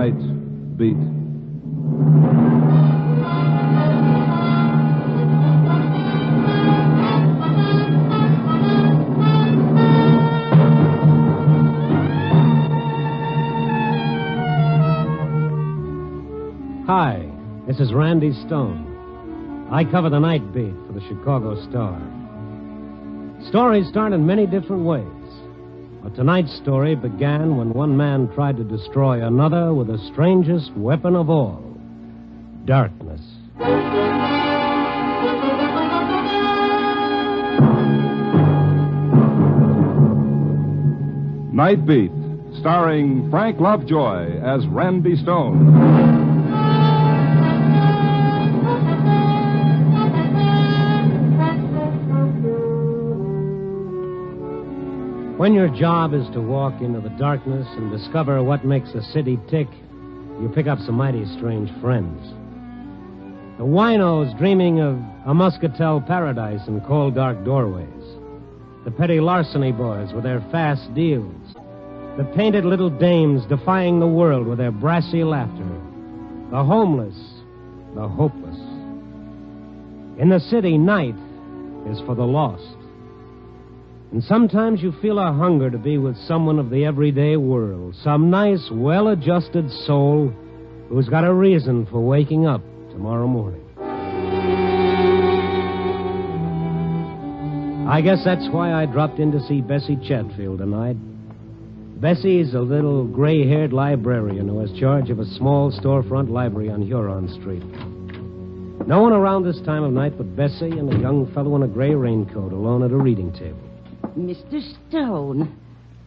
Night Beat. Hi, this is Randy Stone. I cover the night beat for the Chicago Star. Stories start in many different ways. But tonight's story began when one man tried to destroy another with the strangest weapon of all, darkness. Night Beat, starring Frank Lovejoy as Randy Stone. When your job is to walk into the darkness and discover what makes a city tick, you pick up some mighty strange friends. The winos dreaming of a muscatel paradise in cold, dark doorways. The petty larceny boys with their fast deals. The painted little dames defying the world with their brassy laughter. The homeless, the hopeless. In the city, night is for the lost. And sometimes you feel a hunger to be with someone of the everyday world, some nice, well-adjusted soul who's got a reason for waking up tomorrow morning. I guess that's why I dropped in to see Bessie Chatfield tonight. Bessie's a little gray-haired librarian who has charge of a small storefront library on Huron Street. No one around this time of night but Bessie and a young fellow in a gray raincoat alone at a reading table. Mr. Stone.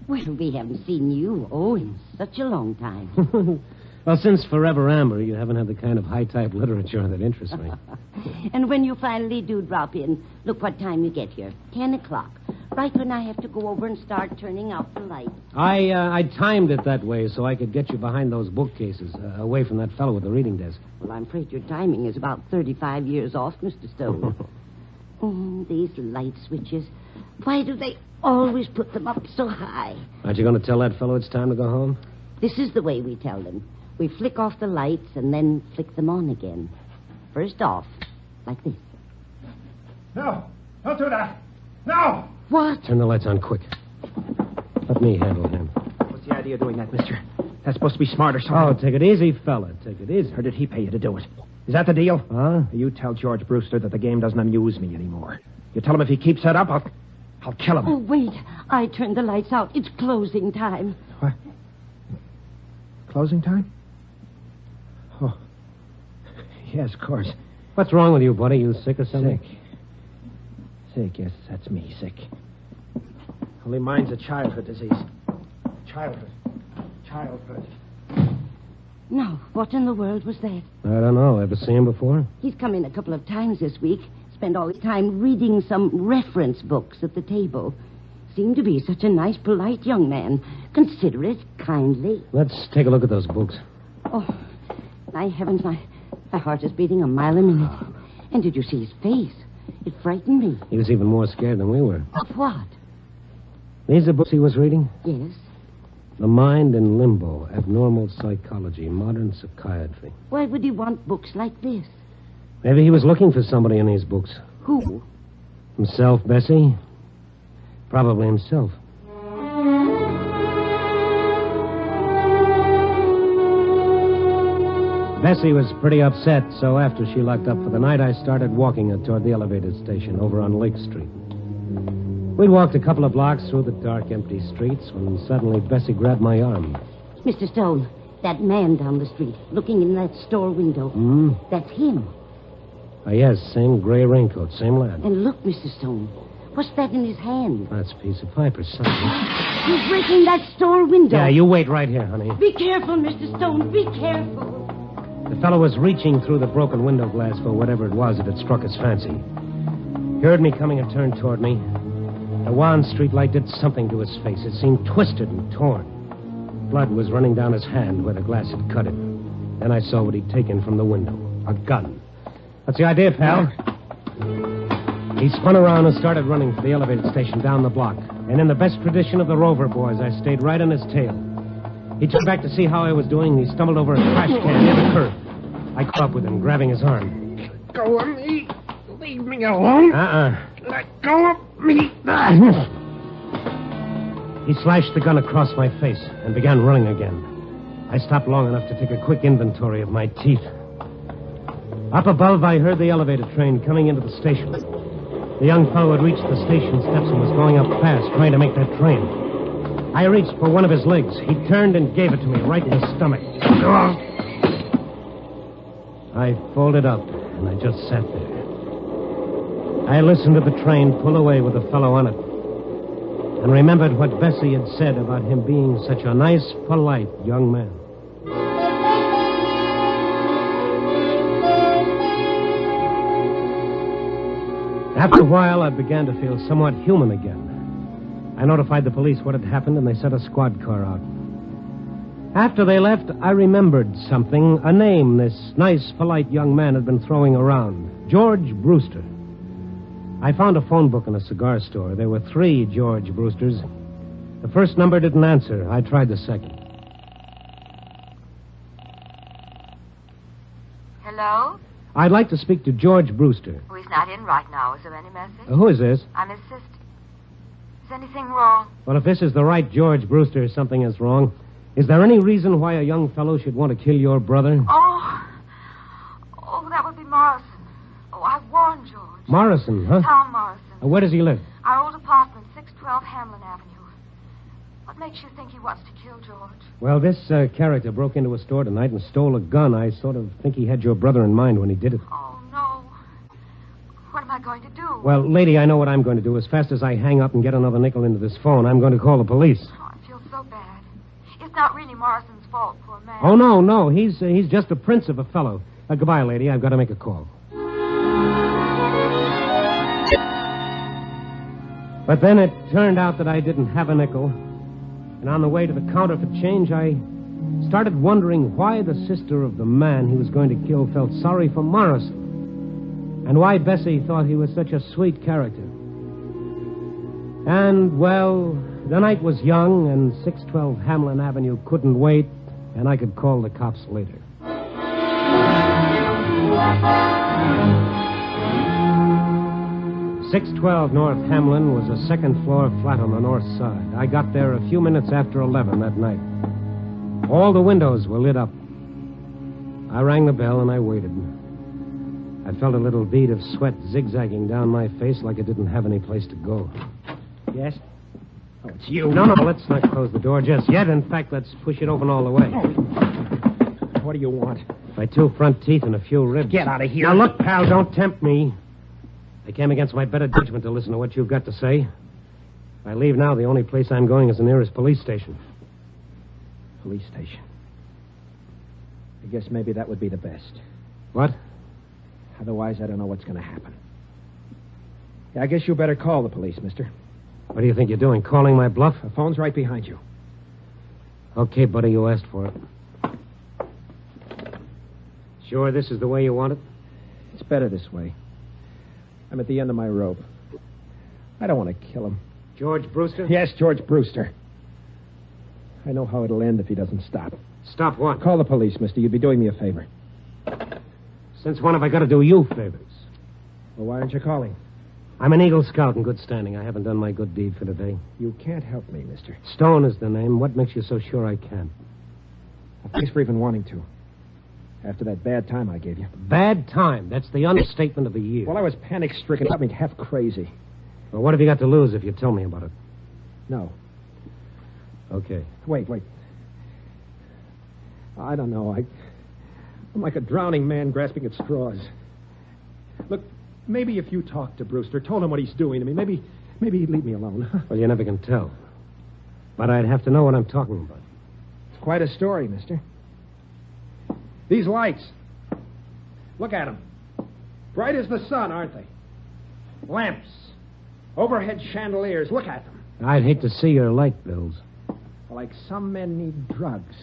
Well, we haven't seen you, in such a long time. Well, since Forever Amber, you haven't had the kind of high-type literature that interests me. And when you finally do drop in, look what time you get here. 10 o'clock. Right when I have to go over and start turning out the lights. I timed it that way so I could get you behind those bookcases, away from that fellow with the reading desk. Well, I'm afraid your timing is about 35 years off, Mr. Stone. These light switches. Why do they always put them up so high? Aren't you going to tell that fellow it's time to go home? This is the way we tell them. We flick off the lights and then flick them on again. First off, like this. No, don't do that. No! What? Turn the lights on quick. Let me handle him. What's the idea of doing that, mister? That's supposed to be smart or something. Oh, take it easy, fella. Take it easy. Or did he pay you to do it? Is that the deal? Huh? You tell George Brewster that the game doesn't amuse me anymore. You tell him if he keeps that up, I'll kill him. Oh, wait. I turned the lights out. It's closing time. What? Closing time? Oh. Yes, of course. What's wrong with you, buddy? You sick or something? Sick, yes, that's me, sick. Only mine's a childhood disease. Childhood. No, what in the world was that? I don't know. Ever seen him before? He's come in a couple of times this week. Spent all his time reading some reference books at the table. Seemed to be such a nice, polite young man. Considerate, kindly. Let's take a look at those books. Oh, my heavens, my heart is beating a mile a minute. And did you see his face? It frightened me. He was even more scared than we were. Of what? These are books he was reading? Yes. The Mind in Limbo, Abnormal Psychology, Modern Psychiatry. Why would he want books like this? Maybe he was looking for somebody in these books. Who? Himself, Bessie? Probably himself. Bessie was pretty upset, so after she locked up for the night, I started walking her toward the elevated station over on Lake Street. We'd walked a couple of blocks through the dark, empty streets when suddenly Bessie grabbed my arm. Mr. Stone, that man down the street, looking in that store window. That's him. Oh, yes, same gray raincoat, same lad. And look, Mr. Stone, what's that in his hand? That's a piece of pipe or something. He's breaking that store window. Yeah, you wait right here, honey. Be careful, Mr. Stone, be careful. The fellow was reaching through the broken window glass for whatever it was that had struck his fancy. He heard me coming and turned toward me. The wan street light did something to his face. It seemed twisted and torn. Blood was running down his hand where the glass had cut it. Then I saw what he'd taken from the window. A gun. What's the idea, pal? He spun around and started running for the elevated station down the block. And in the best tradition of the Rover boys, I stayed right on his tail. He turned back to see how I was doing. He stumbled over a trash can near the curb. I caught up with him, grabbing his arm. Let go of me. Leave me alone. Let go of me. He slashed the gun across my face and began running again. I stopped long enough to take a quick inventory of my teeth. Up above, I heard the elevator train coming into the station. The young fellow had reached the station steps and was going up fast, trying to make that train. I reached for one of his legs. He turned and gave it to me right in the stomach. I folded up, and I just sat there. I listened to the train pull away with the fellow on it, and remembered what Bessie had said about him being such a nice, polite young man. After a while, I began to feel somewhat human again. I notified the police what had happened, and they sent a squad car out. After they left, I remembered something, a name this nice, polite young man had been throwing around. George Brewster. I found a phone book in a cigar store. There were 3 George Brewsters. The first number didn't answer. I tried the second. Hello? I'd like to speak to George Brewster. Oh, he's not in right now. Is there any message? Who is this? I'm his sister. Is anything wrong? Well, if this is the right George Brewster, something is wrong. Is there any reason why a young fellow should want to kill your brother? Oh, that would be Morrison. Oh, I warned George. Morrison, huh? Tom Morrison. Where does he live? Our old apartment, 612 Hamlin Avenue. What makes you think he wants to kill George? Well, this character broke into a store tonight and stole a gun. I sort of think he had your brother in mind when he did it. Oh, no. What am I going to do? Well, lady, I know what I'm going to do. As fast as I hang up and get another nickel into this phone, I'm going to call the police. Oh, I feel so bad. It's not really Morrison's fault, poor man. Oh, no. He's just a prince of a fellow. Goodbye, lady. I've got to make a call. But then it turned out that I didn't have a nickel. And on the way to the counter for change, I started wondering why the sister of the man he was going to kill felt sorry for Morrison. And why Bessie thought he was such a sweet character. And, well, the night was young, and 612 Hamlin Avenue couldn't wait, and I could call the cops later. 612 North Hamlin was a second-floor flat on the north side. I got there a few minutes after 11 that night. All the windows were lit up. I rang the bell and I waited. I felt a little bead of sweat zigzagging down my face like it didn't have any place to go. Yes? Oh, it's you. No, let's not close the door just yet. In fact, let's push it open all the way. What do you want? My 2 front teeth and a few ribs. Get out of here. Now, look, pal, don't tempt me. I came against my better judgment to listen to what you've got to say. If I leave now, the only place I'm going is the nearest police station. Police station. I guess maybe that would be the best. What? Otherwise, I don't know what's going to happen. Yeah, I guess you better call the police, mister. What do you think you're doing, calling my bluff? The phone's right behind you. Okay, buddy, you asked for it. Sure this is the way you want it? It's better this way. I'm at the end of my rope. I don't want to kill him. George Brewster? Yes, George Brewster. I know how it'll end if he doesn't stop. Stop what? Call the police, mister. You'd be doing me a favor. Since when have I got to do you favors? Well, why aren't you calling? I'm an Eagle Scout in good standing. I haven't done my good deed for today. You can't help me, mister. Stone is the name. What makes you so sure I can? Thanks for even wanting to. After that bad time I gave you. Bad time? That's the understatement of the year. Well, I was panic-stricken. Got me half crazy. Well, what have you got to lose if you tell me about it? No. Okay. Wait. I don't know. I'm like a drowning man grasping at straws. Look, maybe if you talk to Brewster, told him what he's doing to me, maybe he'd leave me alone. Well, you never can tell. But I'd have to know what I'm talking about. It's quite a story, mister. These lights. Look at them. Bright as the sun, aren't they? Lamps. Overhead chandeliers. Look at them. I'd hate to see your light bills. Like some men need drugs.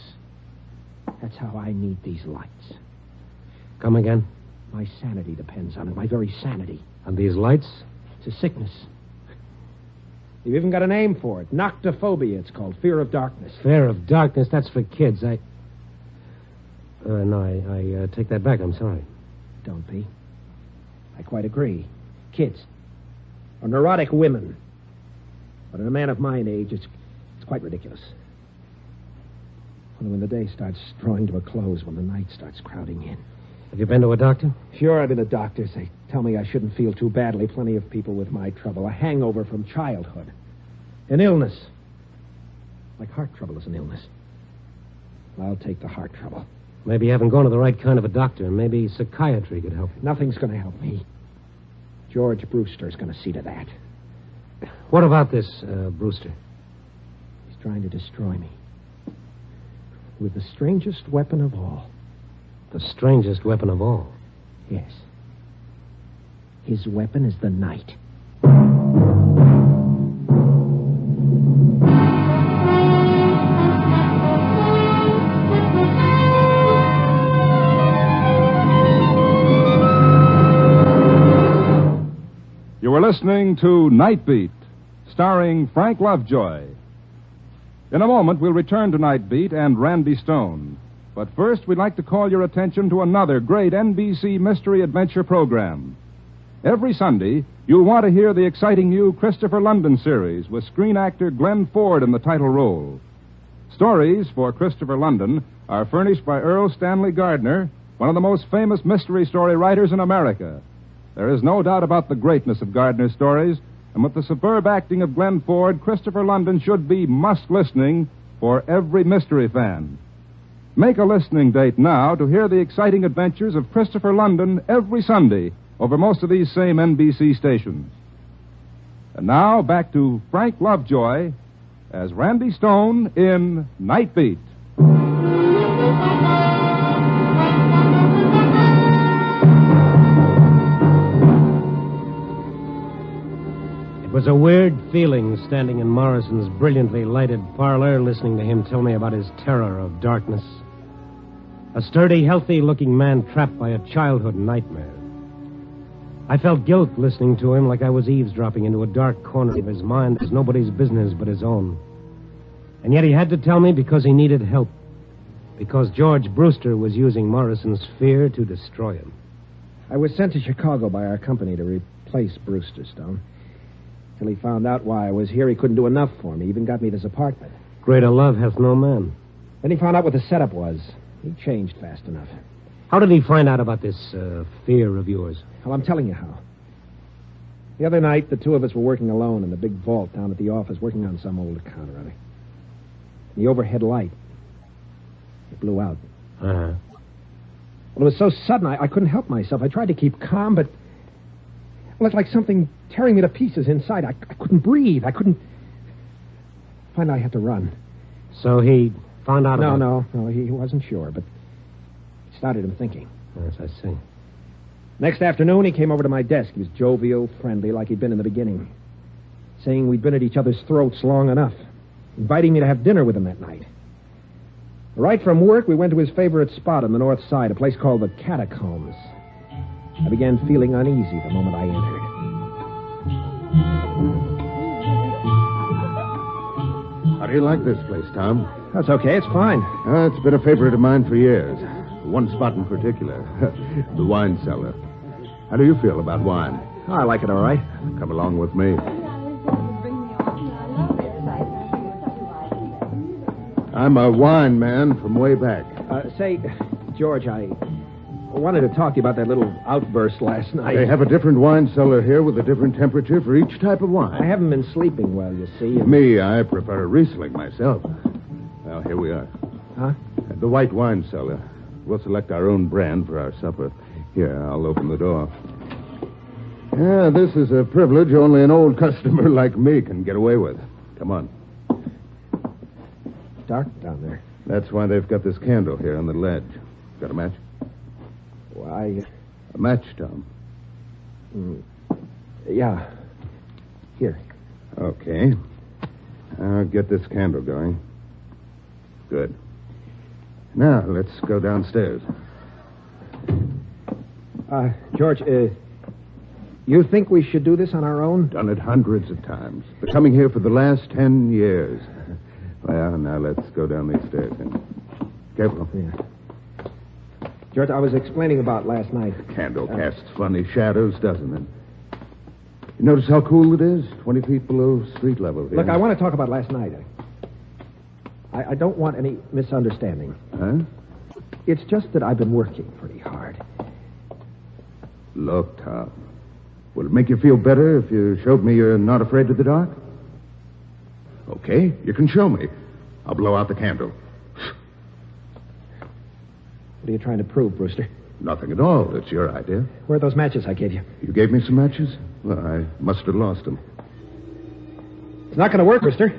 That's how I need these lights. Come again? My sanity depends on it. My very sanity. On these lights? It's a sickness. You've even got a name for it. Noctophobia, it's called. Fear of darkness. Fear of darkness, that's for kids. No, I take that back. I'm sorry. Don't be. I quite agree. Kids. Or neurotic women. But in a man of my age, it's quite ridiculous. Only when the day starts drawing to a close, when the night starts crowding in. Have you been to a doctor? Sure, I've been to doctors. They tell me I shouldn't feel too badly. Plenty of people with my trouble. A hangover from childhood. An illness. Like heart trouble is an illness. I'll take the heart trouble. Maybe you haven't gone to the right kind of a doctor. Maybe psychiatry could help you. Nothing's going to help me. George Brewster's going to see to that. What about this, Brewster? He's trying to destroy me. With the strangest weapon of all. The strangest weapon of all? Yes. His weapon is the night. You were listening to Night Beat, starring Frank Lovejoy. In a moment, we'll return to Night Beat and Randy Stone. But first, we'd like to call your attention to another great NBC mystery adventure program. Every Sunday, you'll want to hear the exciting new Christopher London series with screen actor Glenn Ford in the title role. Stories for Christopher London are furnished by Earl Stanley Gardner, one of the most famous mystery story writers in America. There is no doubt about the greatness of Gardner's stories, and with the superb acting of Glenn Ford, Christopher London should be must-listening for every mystery fan. Make a listening date now to hear the exciting adventures of Christopher London every Sunday over most of these same NBC stations. And now, back to Frank Lovejoy as Randy Stone in Night Beat. It was a weird feeling standing in Morrison's brilliantly lighted parlor listening to him tell me about his terror of darkness. A sturdy, healthy-looking man trapped by a childhood nightmare. I felt guilt listening to him like I was eavesdropping into a dark corner of his mind that's nobody's business but his own. And yet he had to tell me because he needed help. Because George Brewster was using Morrison's fear to destroy him. I was sent to Chicago by our company to replace Brewster, Stone. Till he found out why I was here, he couldn't do enough for me. He even got me this apartment. Greater love hath no man. Then he found out what the setup was. He changed fast enough. How did he find out about this fear of yours? Well, I'm telling you how. The other night, the two of us were working alone in the big vault down at the office, working on some old account or other. The overhead light, it blew out. Uh-huh. Well, it was so sudden, I couldn't help myself. I tried to keep calm, but... Well, it's like something tearing me to pieces inside. I couldn't breathe. I couldn't... Finally, I had to run. So he found out about... No, he wasn't sure, but it started him thinking. Yes, I see. Next afternoon, he came over to my desk. He was jovial, friendly, like he'd been in the beginning. Saying we'd been at each other's throats long enough. Inviting me to have dinner with him that night. Right from work, we went to his favorite spot on the north side, a place called the Catacombs. I began feeling uneasy the moment I entered. How do you like this place, Tom? That's okay. It's fine. It's been a favorite of mine for years. One spot in particular, the wine cellar. How do you feel about wine? Oh, I like it all right. Come along with me. I'm a wine man from way back. Say, George, I wanted to talk to you about that little outburst last night. They have a different wine cellar here with a different temperature for each type of wine. I haven't been sleeping well, you see. Me, I prefer a Riesling myself. Well, here we are. Huh? The white wine cellar. We'll select our own brand for our supper. Here, I'll open the door. Yeah, this is a privilege only an old customer like me can get away with. Come on. Dark down there. That's why they've got this candle here on the ledge. Got a match? Why, A match, Tom. Yeah. Here. Okay. I'll get this candle going. Good. Now, let's go downstairs. George, You think we should do this on our own? Done it hundreds of times. Been coming here for the last 10 years. Well, now let's go down these stairs. Careful. Yeah. George, I was explaining about last night. The candle casts funny shadows, doesn't it? You notice how cool it is? 20 feet below street level here. Look, I want to talk about last night. I don't want any misunderstanding. Huh? It's just that I've been working pretty hard. Look, Tom. Would it make you feel better if you showed me you're not afraid of the dark? Okay, you can show me. I'll blow out the candle. What are you trying to prove, Brewster? Nothing at all. It's your idea. Where are those matches I gave you? You gave me some matches? Well, I must have lost them. It's not going to work, Brewster.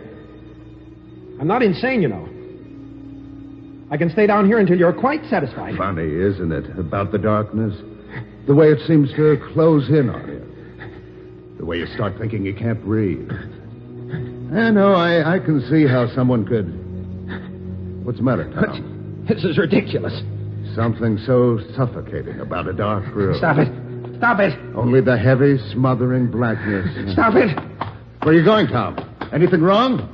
I'm not insane, you know. I can stay down here until you're quite satisfied. Funny, isn't it, about the darkness? The way it seems to close in on you. The way you start thinking you can't breathe. I know, I can see how someone could... What's the matter, Tom? This is ridiculous. Something so suffocating about a dark room. Stop it. Stop it. Only the heavy, smothering blackness. Stop it. Where are you going, Tom? Anything wrong?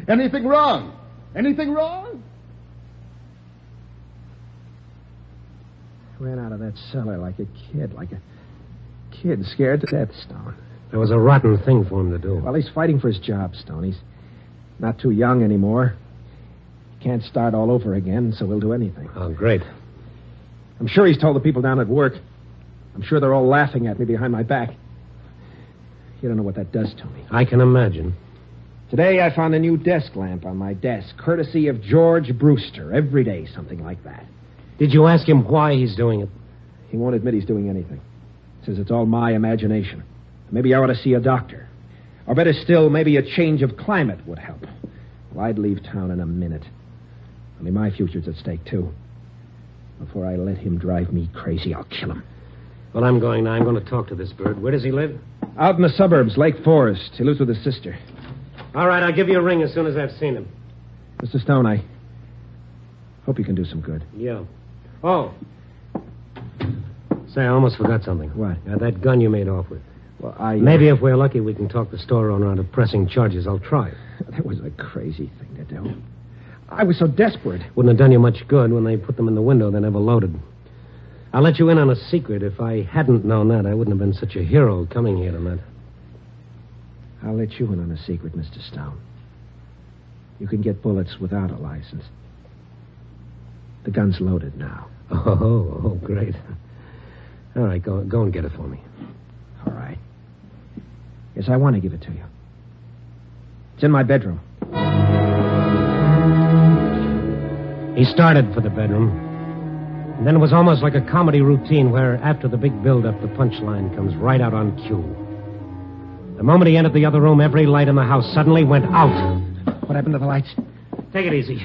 Anything wrong? Anything wrong? Ran out of that cellar like a kid scared to death, Stone. That was a rotten thing for him to do. Well, he's fighting for his job, Stone. He's not too young anymore. Can't start all over again, so he'll do anything. Oh, great. I'm sure he's told the people down at work. I'm sure they're all laughing at me behind my back. You don't know what that does to me. I can imagine. Today I found a new desk lamp on my desk, courtesy of George Brewster. Every day, something like that. Did you ask him why he's doing it? He won't admit he's doing anything. Says it's all my imagination. Maybe I ought to see a doctor. Or better still, maybe a change of climate would help. Well, I'd leave town in a minute. Only my future's at stake, too. Before I let him drive me crazy, I'll kill him. Well, I'm going now. I'm going to talk to this bird. Where does he live? Out in the suburbs, Lake Forest. He lives with his sister. All right, I'll give you a ring as soon as I've seen him. Mr. Stone, I hope you can do some good. Yeah. Oh. Say, I almost forgot something. What? That gun you made off with. Well, Maybe if we're lucky, we can talk the store owner out of pressing charges. I'll try it. That was a crazy thing to do. I was so desperate. Wouldn't have done you much good. When they put them in the window, they never loaded. I'll let you in on a secret. If I hadn't known that, I wouldn't have been such a hero coming here tonight. I'll let you in on a secret, Mr. Stone. You can get bullets without a license. The gun's loaded now. Oh, great. All right, go and get it for me. All right. Yes, I want to give it to you. It's in my bedroom. He started for the bedroom. And then it was almost like a comedy routine where, after the big build-up, the punchline comes right out on cue. The moment he entered the other room, every light in the house suddenly went out. What happened to the lights? Take it easy.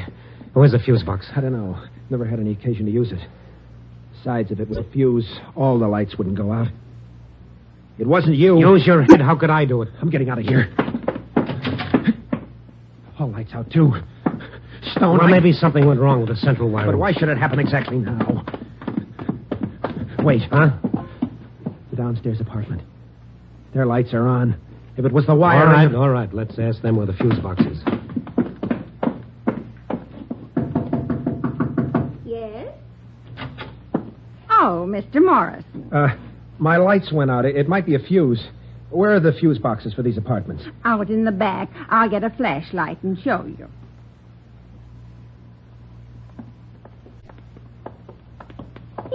Where's the fuse box? I don't know. Never had any occasion to use it. Besides, if it was a fuse, all the lights wouldn't go out. It wasn't you. Use your head. How could I do it? I'm getting out of here. All lights out, too. Stone, Well, maybe something went wrong with the central wiring. But why should it happen exactly now? Wait. Huh? The downstairs apartment. Their lights are on. If it was the wiring... All right. Let's ask them where the fuse box is. Yes? Oh, Mr. Morrison. My lights went out. It might be a fuse. Where are the fuse boxes for these apartments? Out in the back. I'll get a flashlight and show you.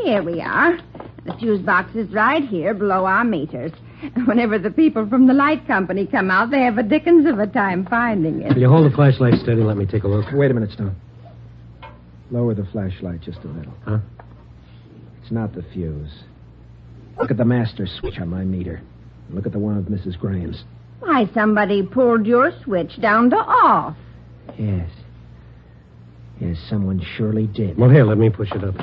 Here we are. The fuse box is right here below our meters. Whenever the people from the light company come out, they have a dickens of a time finding it. Will you hold the flashlight steady and let me take a look? Wait a minute, Stone. Lower the flashlight just a little. Huh? It's not the fuse. Look at the master switch on my meter. Look at the one of Mrs. Graham's. Why, somebody pulled your switch down to off. Yes. Yes, someone surely did. Well, here, let me push it up.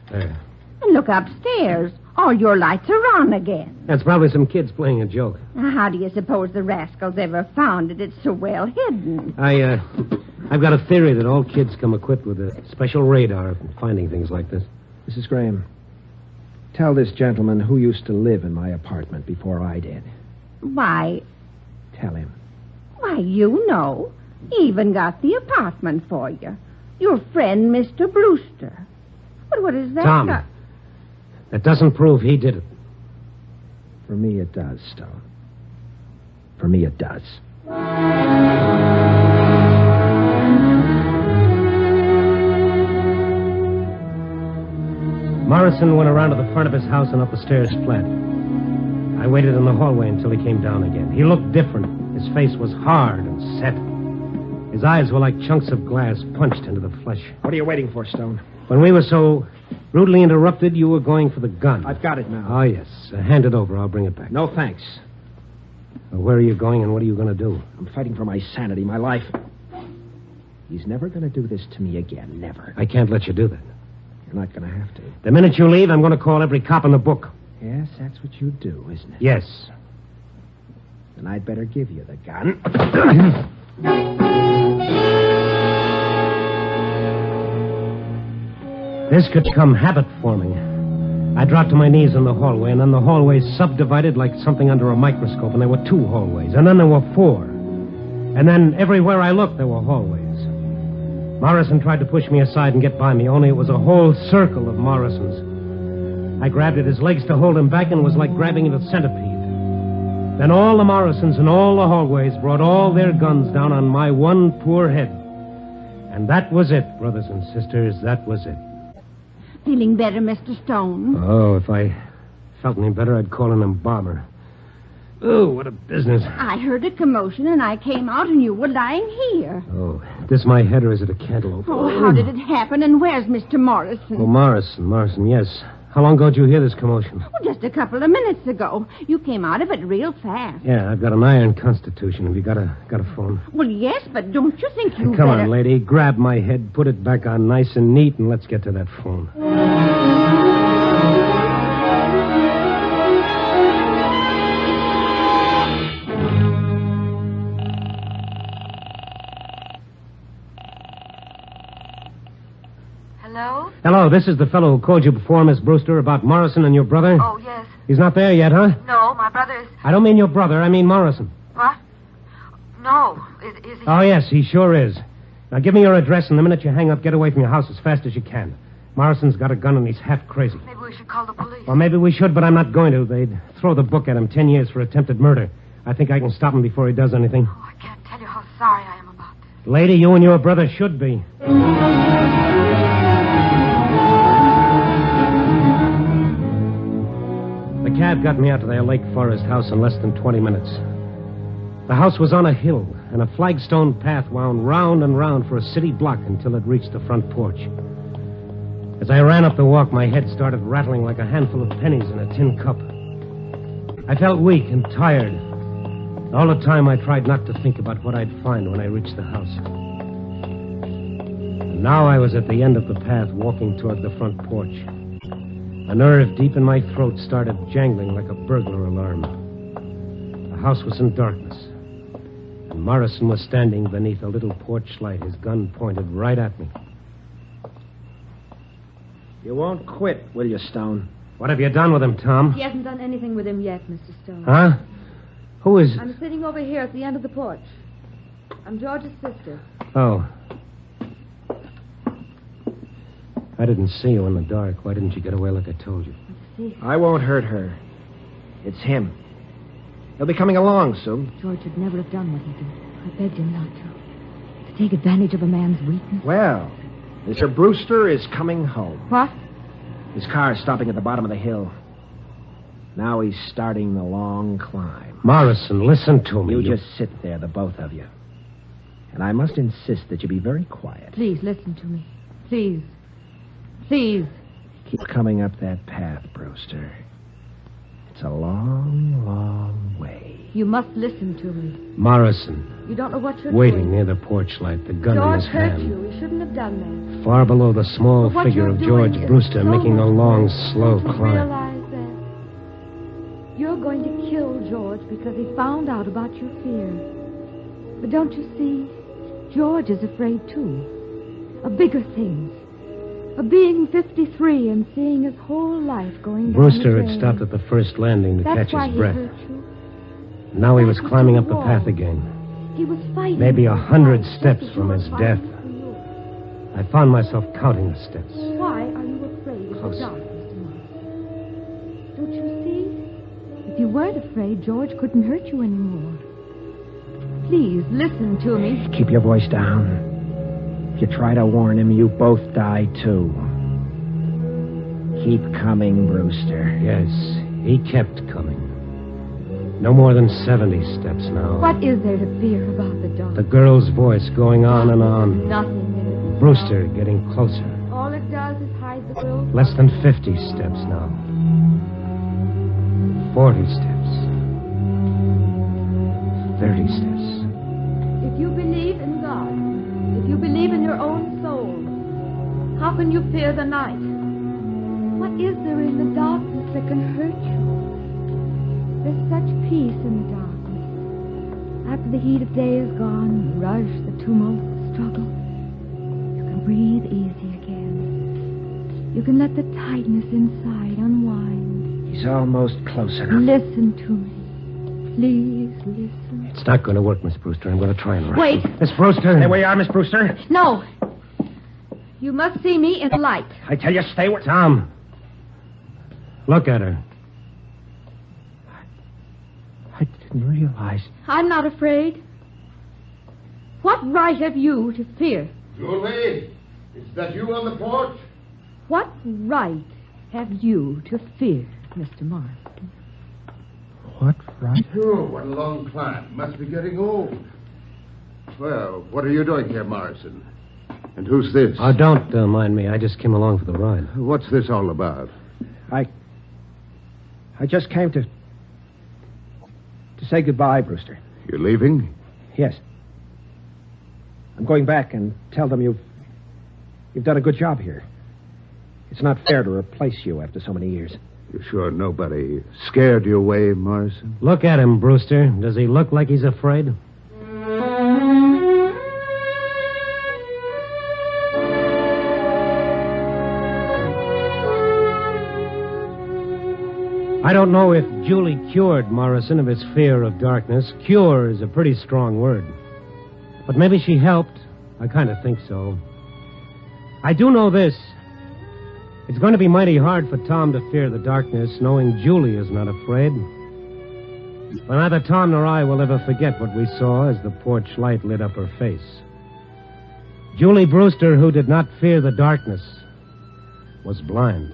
There. And look upstairs. All your lights are on again. That's probably some kids playing a joke. Now, how do you suppose the rascals ever found it? It's so well hidden. I've got a theory that all kids come equipped with a special radar for finding things like this. Mrs. Graham, Tell this gentleman who used to live in my apartment before I did. Why, Tell him. you know. He even got the apartment for you. Your friend, Mr. Brewster. But what is that? Tom, that doesn't prove he did it. For me, it does, Stone. For me, it does. Morrison went around to the front of his house and up the stairs flat. I waited in the hallway until he came down again. He looked different. His face was hard and set. His eyes were like chunks of glass punched into the flesh. What are you waiting for, Stone? When we were so rudely interrupted, you were going for the gun. I've got it now. Oh, yes. Hand it over. I'll bring it back. No, thanks. Where are you going and what are you going to do? I'm fighting for my sanity, my life. He's never going to do this to me again. Never. I can't let you do that. You're not going to have to. The minute you leave, I'm going to call every cop in the book. Yes, that's what you do, isn't it? Yes. Then I'd better give you the gun. This could become habit forming. I dropped to my knees in the hallway, and then the hallways subdivided like something under a microscope, and there were 2 hallways, and then there were 4. And then everywhere I looked, there were hallways. Morrison tried to push me aside and get by me, only it was a whole circle of Morrisons. I grabbed at his legs to hold him back, and it was like grabbing at a centipede. Then all the Morrisons in all the hallways brought all their guns down on my one poor head. And that was it, brothers and sisters, that was it. Feeling better, Mr. Stone? Oh, if I felt any better, I'd call an embalmer. Oh, what a business. I heard a commotion, and I came out, and you were lying here. Oh, this my head, or is it a cantaloupe? Oh, how did it happen, and where's Mr. Morrison? Oh, Morrison, yes. How long ago did you hear this commotion? Oh, just a couple of minutes ago. You came out of it real fast. Yeah, I've got an iron constitution. Have you got a phone? Well, yes, but don't you think you Come better... on, lady. Grab my head, put it back on nice and neat, and let's get to that phone. Hello? Hello, this is the fellow who called you before, Miss Brewster, about Morrison and your brother. Oh, yes. He's not there yet, huh? No, my brother's... I don't mean your brother, I mean Morrison. What? No. Is he... Oh, yes, he sure is. Now, give me your address, and the minute you hang up, get away from your house as fast as you can. Morrison's got a gun, and he's half crazy. Maybe we should call the police. Well, maybe we should, but I'm not going to. They'd throw the book at him 10 years for attempted murder. I think I can stop him before he does anything. Oh, I can't tell you how sorry I am about this. Lady, you and your brother should be. The cab got me out to their Lake Forest house in less than 20 minutes. The house was on a hill, and a flagstone path wound round and round for a city block until it reached the front porch. As I ran up the walk, my head started rattling like a handful of pennies in a tin cup. I felt weak and tired. All the time I tried not to think about what I'd find when I reached the house. And now I was at the end of the path, walking toward the front porch. A nerve deep in my throat started jangling like a burglar alarm. The house was in darkness, and Morrison was standing beneath a little porch light, his gun pointed right at me. You won't quit, will you, Stone? What have you done with him, Tom? He hasn't done anything with him yet, Mr. Stone. Huh? Who is... I'm sitting over here at the end of the porch. I'm George's sister. Oh. I didn't see you in the dark. Why didn't you get away like I told you? See, I won't hurt her. It's him. He'll be coming along soon. George would never have done what he did. I begged him not to. To take advantage of a man's weakness. Well, Mr. Brewster is coming home. What? His car is stopping at the bottom of the hill. Now he's starting the long climb. Morrison, listen to me. You just sit there, the both of you. And I must insist that you be very quiet. Please, listen to me. Please. Please. Keep coming up that path, Brewster. It's a long, long way. You must listen to me. Morrison, You don't know what you're waiting doing. near the porch light, the gun George in his hurt hand. you. He shouldn't have done that. Far below the small But what figure you're of doing George is Brewster so making a much long, worse. slow Don't you climb. realize that? You're going to kill George because he found out about your fear. But don't you see? George is afraid, too. Of bigger things. Of being 53 and seeing his whole life going down Brewster the had drain. stopped at the first landing to That's catch why his he breath. hurt you. Now he was Back climbing to up the wall. path again. He was fighting. Maybe for his 100 life, steps just as from you his were death. fighting for yours. I found myself counting the steps. Why are you afraid of Closer. the dark, Mr. Morris? Don't you see? If you weren't afraid, George couldn't hurt you anymore. Please, listen to me. Keep your voice down. If you try to warn him, you both die, too. Keep coming, Brewster. Yes, he kept coming. No more than 70 steps now. What is there to fear about the dark? The girl's voice going on and on. Nothing in it. Brewster getting closer. All it does is hide the will. Less than 50 steps now. 40 steps. 30 steps. If you believe in God, if you believe in your own soul, how can you fear the night? What is there in the darkness that can hurt you? There's such peace in the darkness. After the heat of day is gone, the rush, the tumult, the struggle, you can breathe easy again. You can let the tightness inside unwind. He's almost close enough. Listen to me. Please listen. It's not going to work, Miss Brewster. I'm going to try and rush. Wait. Miss Brewster. Stay where you are, Miss Brewster. No. You must see me in the light. I tell you, stay where... Tom. Look at her. I didn't realize. I'm not afraid. What right have you to fear? Julie, is that you on the porch? What right have you to fear, Mr. Morris? What right? Oh, what a long climb. Must be getting old. Well, what are you doing here, Morrison? And who's this? Oh, don't mind me. I just came along for the ride. What's this all about? I just came to say goodbye, Brewster. You're leaving? Yes. I'm going back and tell them you've done a good job here. It's not fair to replace you after so many years. You sure nobody scared you away, Morrison? Look at him, Brewster. Does he look like he's afraid? I don't know if Julie cured Morrison of his fear of darkness. Cure is a pretty strong word. But maybe she helped. I kind of think so. I do know this. It's going to be mighty hard for Tom to fear the darkness, knowing Julie is not afraid. But neither Tom nor I will ever forget what we saw as the porch light lit up her face. Julie Brewster, who did not fear the darkness, was blind.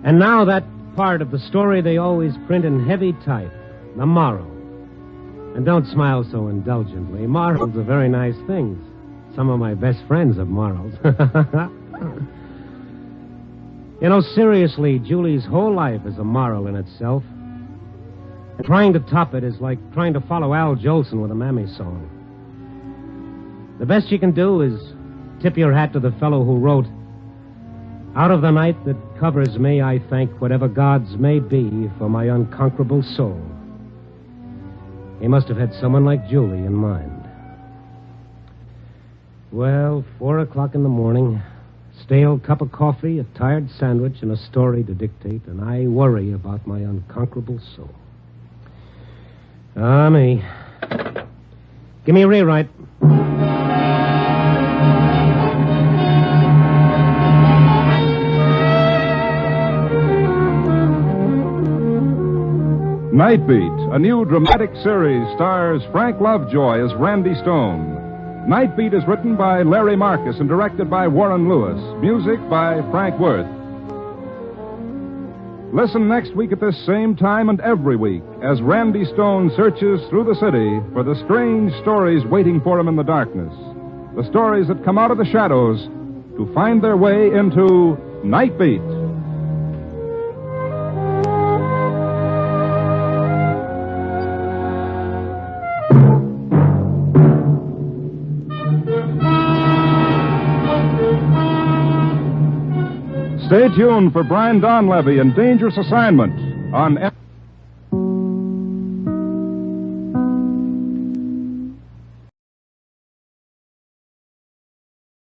And now that part of the story they always print in heavy type, the moral. And don't smile so indulgently. Morals are very nice things. Some of my best friends have morals. You know, seriously, Julie's whole life is a moral in itself. And trying to top it is like trying to follow Al Jolson with a Mammy song. The best you can do is tip your hat to the fellow who wrote, "Out of the night that covers me, I thank whatever gods may be for my unconquerable soul." He must have had someone like Julie in mind. Well, 4 o'clock in the morning, stale cup of coffee, a tired sandwich, and a story to dictate, and I worry about my unconquerable soul. Ah, me. Give me a rewrite. Night Beat, a new dramatic series, stars Frank Lovejoy as Randy Stone. Night Beat is written by Larry Marcus and directed by Warren Lewis. Music by Frank Worth. Listen next week at this same time and every week as Randy Stone searches through the city for the strange stories waiting for him in the darkness. The stories that come out of the shadows to find their way into Night Beat. Stay tuned for Brian Donlevy in Dangerous Assignment on